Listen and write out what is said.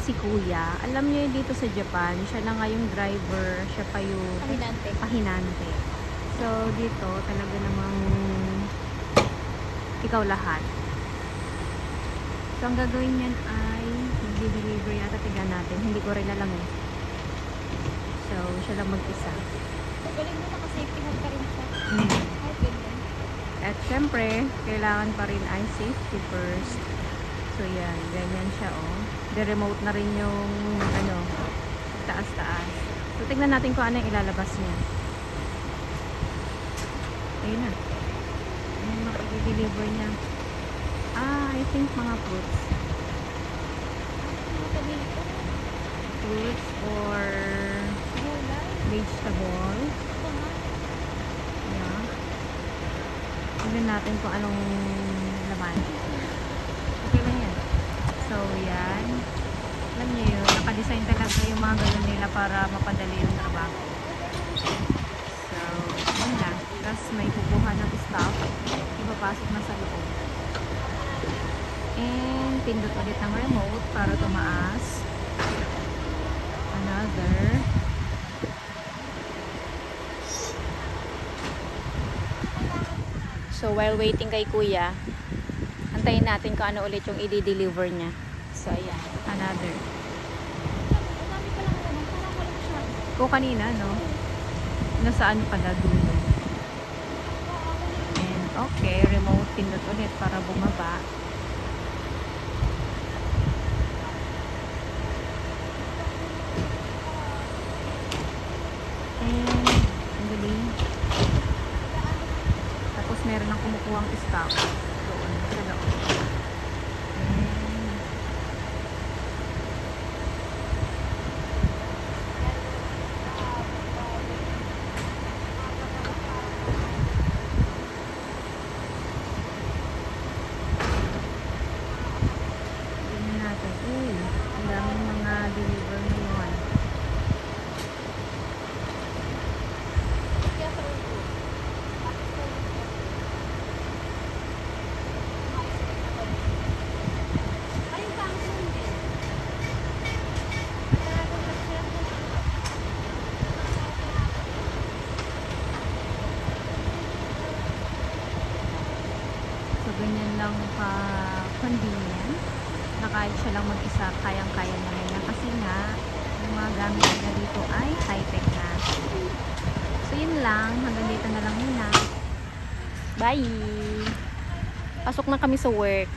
si Kuya. Alam niyo dito sa Japan, siya na nga yung driver, siya pa yung pahinante. So, dito talaga namang ikaw lahat. So, ang gagawin niyan ay mag-deliver yata, tiga natin. Hindi ko rin alam eh. So, siya lang mag-isa. Galing mo, naka-safety hat ka rin siya. Ay, ganyan. At syempre, kailangan pa rin ay safety first. So, yan. Ganyan siya, oh. De-remote na rin yung, ano, taas-taas. So, tignan natin kung ano yung ilalabas niya. Ayun na. Ano yung makikideliver niya? I think mga fruits. Fruits or vegetable. Yeah. Tignan natin kung anong laman. Okay ba yan? So, yan. Alam niyo yun, nakadesign talaga yung mga ganun nila para mapadali yung trabaho. So, yun na. Tapos may kukuha ng stuff. Ipapasok na sa loob. And, pindot ulit ng remote para tumaas. Another. So, while waiting kay Kuya, antayin natin kung ano ulit yung i-deliver niya. So, ayan. Another. O, kanina, no? Nasaan pala dulo? And, okay. Remote pindot ulit para bumaba. And, ang galing. Tapos, meron ng kumukuhang stock. Doon, sa loob. Ang daming mga deliver ngayon. So, ganyan lang ka-convenient na kahit siya lang mag-isa, kayang-kaya na ganyan. Kasi nga, yung mga gamit nila dito ay high-tech na. So, yun lang. Hanggang dito na lang muna. Bye! Pasok na kami sa work.